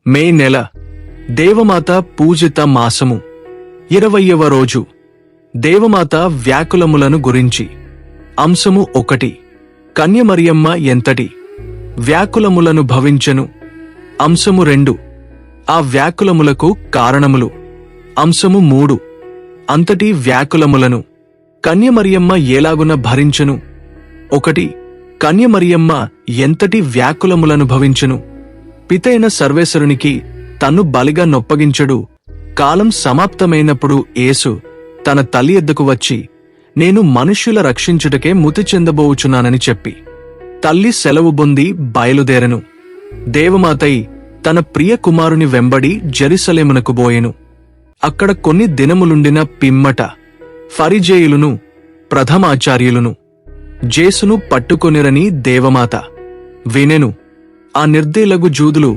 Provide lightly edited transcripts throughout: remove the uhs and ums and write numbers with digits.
మే నెల దేవమాత పూజిత మాసము 20వ రోజు దేవమాత వ్యాకులములను గురించి. అంశము 1. కన్యమరియమ్మ ఎంతటి వ్యాకులములను భవించెను. అంశము 2. ఆ వ్యాకులములకు కారణములు. అంశము 3. అంతటి వ్యాకులములను కన్యమరియమ్మ ఏలాగున భరించెను. 1. కన్యమరియమ్మ ఎంతటి వ్యాకులములను భవించెను. పితైన సర్వేశ్వరునికి తన్ను బలిగా నొప్పగించడు. కాలం సమాప్తమైనప్పుడు యేసు తన తల్లి ఎద్దకు వచ్చి, నేను మనుష్యుల రక్షించుటకే మృతి చెందబోవుచున్నానని చెప్పి తల్లి సెలవు పొంది బయలుదేరెను. దేవమాతై తన ప్రియ కుమారుని వెంబడి జెరూసలేమునకు బోయెను. అక్కడ కొన్ని దినములుండిన పిమ్మట ఫరిజేయులును ప్రథమాచార్యులును జేసును పట్టుకొనిరని దేవమాత వినెను. ఆ నిర్దయులగు జూదులు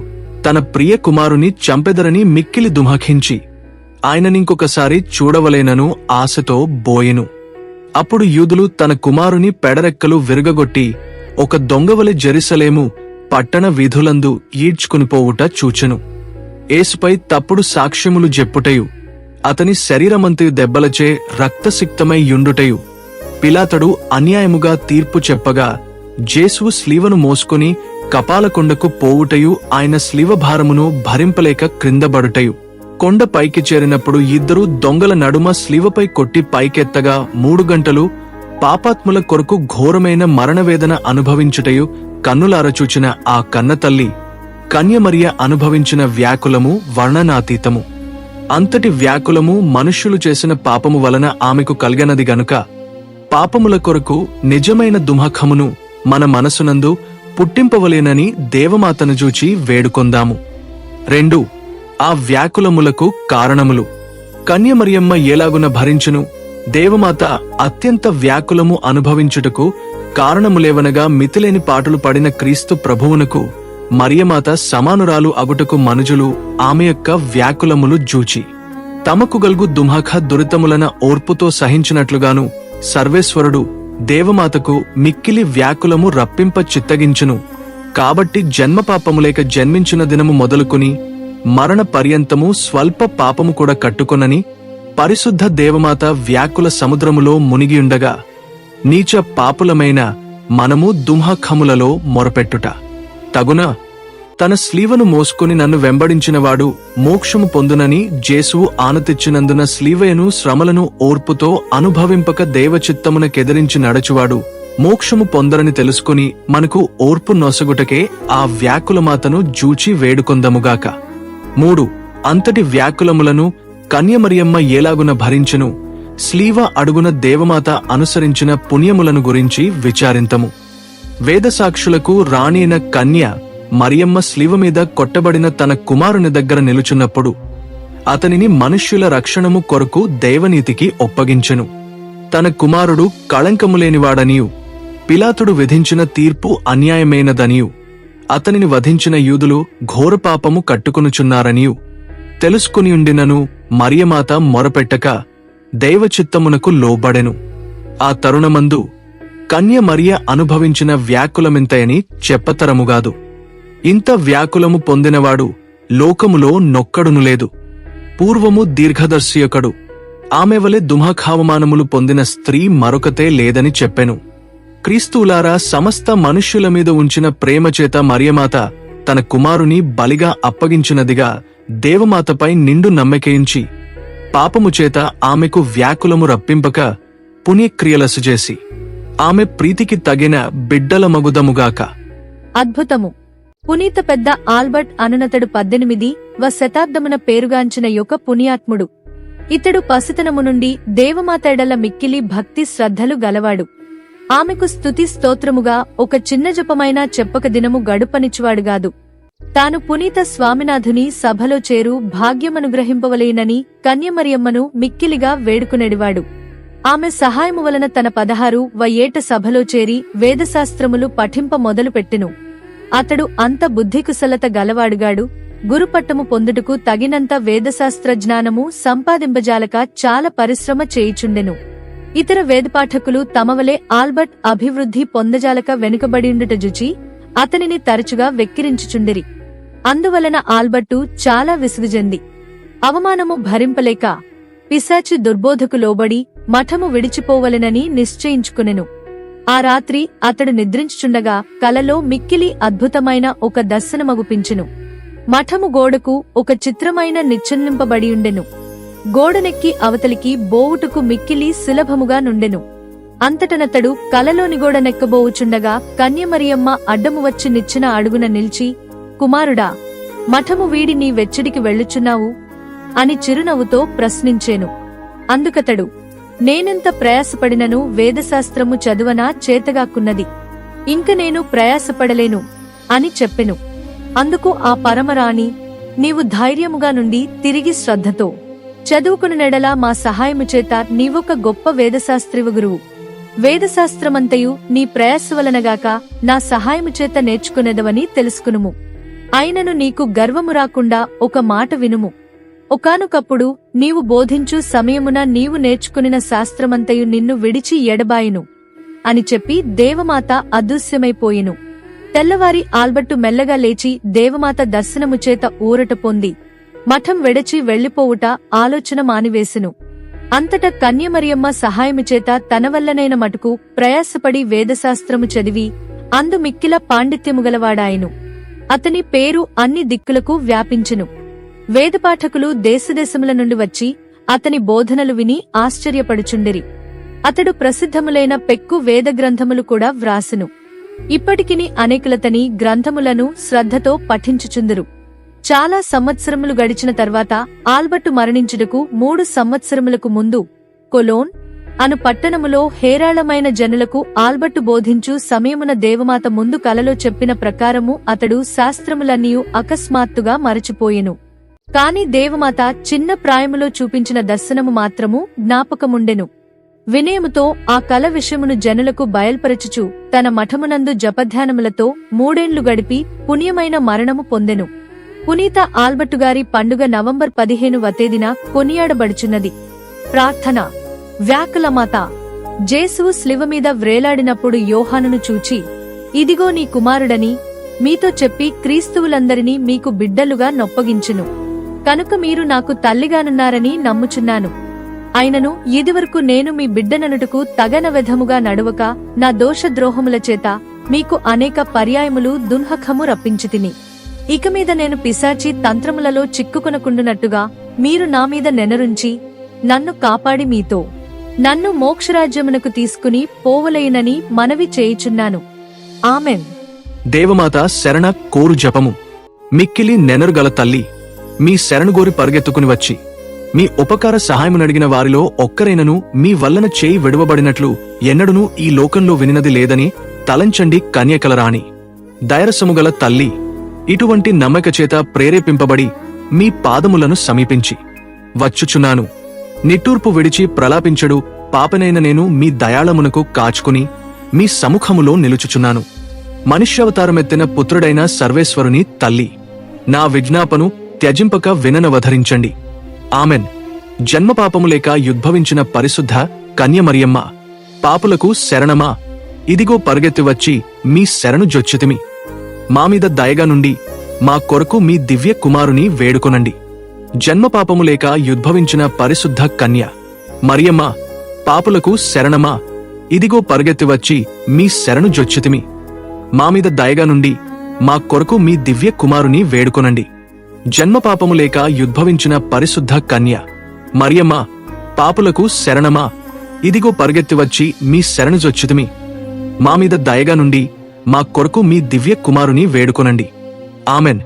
తన ప్రియ కుమారుని చంపెదరని మిక్కిలి దుమఖించి ఆయననింకొకసారి చూడవలేనను ఆశతో బోయెను. అప్పుడు యూదులు తన కుమారుని పెడరెక్కలు విరగగొట్టి ఒక దొంగవలె జెరూసలేము పట్టణ వీధులందు ఈడ్చుకునిపోవుట చూచెను. యేసుపై తప్పుడు సాక్ష్యములు జెప్పుటయు, అతని శరీరమంతయు దెబ్బలచే రక్తసిక్తమై యుండుటయు, పిలాతడు అన్యాయముగా తీర్పు చెప్పగా జేసు స్లీవను మోసుకొని కపాలకొండకు పోవుటయు, ఆయన స్లీవ భారమును భరింపలేక క్రిందబడుటయు. కొండ పైకి చేరినప్పుడు ఇద్దరు దొంగల నడుమ స్లీవపై కొట్టి పైకెత్తగా 3 గంటలు పాపాత్ముల కొరకు ఘోరమైన మరణవేదన అనుభవించుటయు కన్నులారచూచిన ఆ కన్నతల్లి కన్యమరియ అనుభవించిన వ్యాకులము వర్ణనాతీతము. అంతటి వ్యాకులము మనుష్యులు చేసిన పాపము వలన ఆమెకు కలిగనది గనుక పాపముల కొరకు నిజమైన దుమఖమును మన మనసునందు పుట్టింపవలేనని దేవమాతను చూచి వేడుకొందాము. 2. ఆ వ్యాకులములకు కారణములు. కన్యమరియమ్మ ఏలాగున భరించును. దేవమాత అత్యంత వ్యాకులము అనుభవించుటకు కారణములేవనగా మితిలేని పాటులు పడిన క్రీస్తు ప్రభువునకు మరియమాత సమానురాలు అగుటకు మనుజులు ఆమె యొక్క వ్యాకులములు జూచి తమకు గల్గు దుమఖ దురితములన ఓర్పుతో సహించినట్లుగాను సర్వేశ్వరుడు దేవమాతకు మిక్కిలి వ్యాకులము రప్పింప చిత్తగించును. కాబట్టి జన్మపాపములేక జన్మించిన దినము మొదలుకొని మరణ పర్యంతము స్వల్ప పాపము కూడా కట్టుకొనని పరిశుద్ధ దేవమాత వ్యాకుల సముద్రములో మునిగియుండగా నీచ పాపులమైన మనము దుమఖములలో మొరపెట్టుట తగునా? తన స్లీవను మోసుకుని నన్ను వెంబడించినవాడు మోక్షము పొందునని జేసువు ఆనతిచ్చినందున స్లీవయను శ్రమలను ఓర్పుతో అనుభవింపక దేవచిత్తమునకెదిరించి నడచువాడు మోక్షము పొందరని తెలుసుకుని మనకు ఓర్పు నొసగుటకే ఆ వ్యాకులమాతను జూచి వేడుకొందముగాక. 3. అంతటి వ్యాకులములను కన్యమరియమ్మ ఏలాగున భరించెను. స్లీవ అడుగున దేవమాత అనుసరించిన పుణ్యములను గురించి విచారింతము. వేదసాక్షులకు రాణిన కన్య మరియమ్మ స్లీవ మీద కొట్టబడిన తన కుమారుని దగ్గర నిలుచున్నప్పుడు అతనిని మనుష్యుల రక్షణము కొరకు దేవనీతికి ఒప్పగించెను. తన కుమారుడు కళంకములేనివాడనియు పిలాతుడు విధించిన తీర్పు అన్యాయమైనదనియు అతనిని వధించిన యూదులు ఘోరపాపము కట్టుకొనుచున్నారనియు తెలుసుకునియుండినను మరియమాత మొరపెట్టక దైవచిత్తమునకు లోబడెను. ఆ తరుణమందు కన్య మరియ అనుభవించిన వ్యాకులమింతయని చెప్పతరముగాదు. ఇంత వ్యాకులము పొందినవాడు లోకములో నొక్కడును లేదు. పూర్వము దీర్ఘదర్శియొకడు ఆమె వలె దుమఖావమానములు పొందిన స్త్రీ మరొకతే లేదని చెప్పెను. క్రీస్తులారా సమస్త మనుష్యుల మీద ఉంచిన ప్రేమచేత మరియమాత తన కుమారుని బలిగా అప్పగించినదిగా దేవమాతపై నిండు నమ్మకయించి పాపము చేత ఆమెకు వ్యాకులము రప్పింపక పుణ్యక్రియలసు చేసి ఆమె ప్రీతికి తగిన బిడ్డల మగుదముగాక. అద్భుతము. పునీత పెద్ద ఆల్బర్ట్ అనునతడు 18వ శతాబ్దమున పేరుగాంచిన యొక్క పుణ్యాత్ముడు. ఇతడు పసితనము నుండి దేవమాత ఎడల మిక్కిలి భక్తి శ్రద్ధలు గలవాడు. ఆమెకు స్తుతి స్తోత్రముగా ఒక చిన్న జపమైనా చెప్పక దినము గడుపనిచ్చువాడుగాదు. తాను పునీత స్వామినాథుని సభలో చేరు భాగ్యమనుగ్రహింపవలేనని కన్యమరియమ్మను మిక్కిలిగా వేడుకునేడివాడు. ఆమె సహాయము వలన తన 16వ ఏట సభలో చేరి వేదశాస్త్రములు పఠింప మొదలుపెట్టెను. అతడు అంత బుద్ధికుశలత గలవాడుగాడు. గురుపట్టము పొందుటకు తగినంత వేదశాస్త్ర జ్ఞానము సంపాదింపజాలక చాలా పరిశ్రమ చేయుచుండెను. ఇతర వేదపాఠకులు తమవలే ఆల్బర్ట్ అభివృద్ధి పొందజాలక వెనుకబడియుండుట జుచి అతనిని తరచుగా వెక్కిరించుచుండిరి. అందువలన ఆల్బర్టు చాలా విసుగుచెంది అవమానము భరింపలేక పిశాచి దుర్బోధకు లోబడి మఠము విడిచిపోవలెనని నిశ్చయించుకునెను. ఆ రాత్రి అతడు నిద్రించుచుండగా కలలో మిక్కిలి అద్భుతమైన ఒక దర్శనమగుపించెను. మఠము గోడకు ఒక చిత్రమైన నిచ్చనింపబడియుండెను. గోడనెక్కి అవతలికి బోవుటకు మిక్కిలి సులభముగా నుండెను. అంతటనతడు కలలోని గోడ నెక్కబోవుచుండగా కన్యమరియమ్మ అడ్డము వచ్చి నిచ్చెన అడుగున నిల్చి, కుమారుడా, మఠము వీడి నీ వెచ్చడికి వెళ్ళుచున్నావు అని చిరునవ్వుతో ప్రశ్నించేను. అందుకతడు, నేనెంత ప్రయాసపడినను వేదశాస్త్రము చదువనా చేతగాకున్నది, ఇంక నేను ప్రయాసపడలేను అని చెప్పెను. అందుకు ఆ పరమరాణి, నీవు ధైర్యముగా నుండి తిరిగి శ్రద్ధతో చదువుకునెడలా మా సహాయము చేత నీవొక గొప్ప వేదశాస్త్రివు గురువు. వేదశాస్త్రమంతయు నీ ప్రయాసవలనగాక నా సహాయము చేత నేర్చుకునేదవని తెలుసుకునుము. అయినను నీకు గర్వము రాకుండా ఒక మాట వినుము. ఒకానొకప్పుడు నీవు బోధించు సమయమున నీవు నేర్చుకునిన శాస్త్రమంతయు నిన్ను విడిచి ఎడబాయును అని చెప్పి దేవమాత అదృశ్యమైపోయెను. తెల్లవారి ఆల్బర్టు మెల్లగా లేచి దేవమాత దర్శనము చేత ఊరట పొంది మఠం వెడచి వెళ్లిపోవుట ఆలోచన మానివేసెను. అంతట కన్యమరియమ్మ సహాయము చేత తనవల్లనైన మటుకు ప్రయాసపడి వేదశాస్త్రము చదివి అందు మిక్కిల పాండిత్యముగలవాడాయెను. అతని పేరు అన్ని దిక్కులకు వ్యాపించెను. వేదపాఠకులు దేశదేశముల నుండి వచ్చి అతని బోధనలు విని ఆశ్చర్యపడుచుండిరి. అతడు ప్రసిద్ధములైన పెక్కు వేదగ్రంథములు కూడా వ్రాసెను. ఇప్పటికిని అనేకులతని గ్రంథములను శ్రద్ధతో పఠించుచుందురు. చాలా సంవత్సరములు గడిచిన తర్వాత ఆల్బర్టు మరణించుటకు 3 సంవత్సరములకు ముందు కొలోన్ అను పట్టణములో హేరాళమైన జనులకు ఆల్బర్టు బోధించు సమయమున దేవమాత ముందు కలలో చెప్పిన ప్రకారము అతడు శాస్త్రములన్నీయు అకస్మాత్తుగా మరచిపోయెను. కాని దేవమాత చిన్న ప్రాయములో చూపించిన దర్శనము మాత్రము జ్ఞాపకముండెను. వినయముతో ఆ కల విషయమును జనులకు బయల్పరచుచు తన మఠమునందు జపధ్యానములతో 3 ఏండ్లు గడిపి పుణ్యమైన మరణము పొందెను. పునీత ఆల్బర్టుగారి పండుగ నవంబర్ 15వ తేదీన కొనియాడబడుచున్నది. ప్రార్థన. వ్యాకులమాత, జేసువు స్లివమీద వ్రేలాడినప్పుడు యోహానును చూచి, ఇదిగో నీ కుమారుడని మీతో చెప్పి క్రీస్తువులందరినీ మీకు బిడ్డలుగా నొప్పగించును. కనుక మీరు నాకు తల్లిగానున్నారని నమ్ముచున్నాను. అయినను ఇదివరకు నేను మీ బిడ్డననుటకు తగన విధముగా నడువక నా దోషద్రోహముల చేత మీకు అనేక పర్యాయములు దున్హఖము రప్పించితిని. ఇక మీద నేను పిశాచి తంత్రములలో చిక్కుకొనకుండునట్టుగా మీరు నా మీద నెనరుంచి నన్ను కాపాడి మీతో నన్ను మోక్షరాజ్యమునకు తీసుకుని పోవలేనని మనవి చేయుచున్నాను. ఆమెన్. దేవమాత శరణ కోరు జపము. మిక్కిలి నెనరుగల తల్లి, మీ శరణుగోరి పరుగెత్తుకుని వచ్చి మీ ఉపకార సహాయమునడిగిన వారిలో ఒక్కరైనను మీ వల్లన చేయి విడువబడినట్లు ఎన్నడునూ ఈ లోకంలో వినినది లేదని తలంచండి కన్యకలరాణి. దయరసముగల తల్లి, ఇటువంటి నమ్మక చేత ప్రేరేపింపబడి మీ పాదములను సమీపించి వచ్చుచున్నాను. నిట్టూర్పు విడిచి ప్రలాపించడు పాపనైన నేను మీ దయాళమునకు కాచుకుని మీ సముఖములో నిలుచుచున్నాను. మనుష్యావతారమెత్తిన పుత్రుడైన సర్వేశ్వరుని తల్లి, నా విజ్ఞాపను త్యజింపక విననవధరించండి. ఆమెన్. జన్మపాపము లేక యుద్భవించిన పరిశుద్ధ కన్యమరియమ్మ, పాపులకు శరణమా, ఇదిగో పరుగెత్తి వచ్చి మీ శరణు జొచ్చితిమి. మామీద దయగా నుండి మా కొరకు మీ దివ్య కుమారుని వేడుకొనండి. జన్మపాపము లేక యుద్భవించిన పరిశుద్ధ కన్య మరియమ్మ, పాపులకు శరణమా, ఇదిగో పరుగెత్తి వచ్చి మీ శరణు జొచ్చితిమి. మామీద దయగా నుండి మా కొరకు మీ దివ్య కుమారుని వేడుకొనండి. జన్మపాపము లేక యుద్భవించిన పరిశుద్ధ కన్య మరియమ్మ, పాపులకు శరణమా, ఇదిగో పరుగెత్తి వచ్చి మీ శరణు జొచ్చితిమి. మామీద దయగా నుండి మా కొరకు మీ దివ్య కుమారుని వేడుకొనండి. ఆమెన్.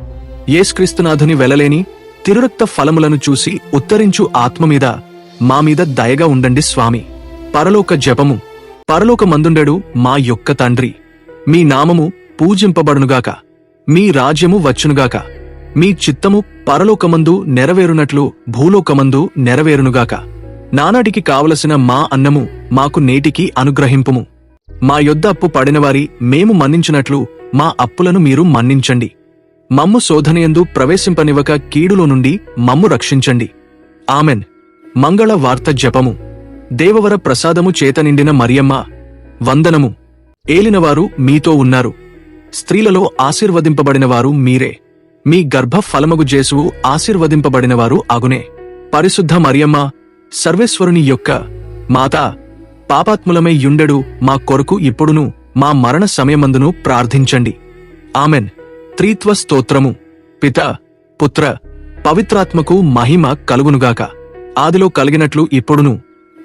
యేసుక్రీస్తునాథుని వెలలేని తిరురక్త ఫలములను చూసి ఉత్తరించు ఆత్మమీద మామీద దయగా ఉండండి స్వామి. పరలోక జపము. పరలోకమందుండెడు మా యొక్క తండ్రి, మీ నామము పూజింపబడునుగాక, మీ రాజ్యము వచ్చునుగాక, మీ చిత్తము పరలోకమందు నెరవేరునట్లు భూలోకమందు నెరవేరునుగాక. నానాటికి కావలసిన మా అన్నము మాకు నేటికి అనుగ్రహింపుము. మా యొద్ద అప్పు పడినవారి మేము మన్నించినట్లు మా అప్పులను మీరు మన్నించండి. మమ్ము శోధనయందు ప్రవేశింపనివ్వక కీడులో నుండి మమ్ము రక్షించండి. ఆమెన్. మంగళ వార్త జపము. దేవవర ప్రసాదము చేత నిండిన మరియమ్మ, వందనము. ఏలినవారు మీతో ఉన్నారు. స్త్రీలలో ఆశీర్వదింపబడినవారు మీరే. మీ గర్భ ఫలమగు జేసువు ఆశీర్వదింపబడినవారు అగునే. పరిశుద్ధ మరియమ్మ, సర్వేశ్వరుని యొక్క మాతా, పాపాత్ములమై యుండెడు మా కొరకు ఇప్పుడును మా మరణ సమయమందును ప్రార్థించండి. ఆమెన్. త్రిత్వ స్తోత్రము. పిత, పుత్ర, పవిత్రాత్మకు మహిమ కలుగునుగాక. ఆదిలో కలిగినట్లు ఇప్పుడును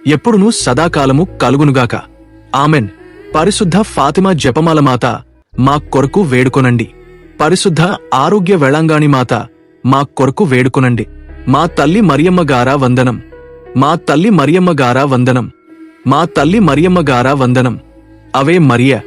ఎప్పుడును సదాకాలము కలుగునుగాక. ఆమెన్. పరిశుద్ధ ఫాతిమా జపమాల మాత, మా కొరకు వేడుకొనండి. పరిశుద్ధ ఆరోగ్య వేళాంగాణి మాత, మా కొరకు వేడుకొనండి. మా తల్లి మరియమ్మ గారా వందనం. మా తల్లి మరియమ్మ గారా వందనం. మా తల్లి మరియమ్మ గారా వందనం. అవే మరియ.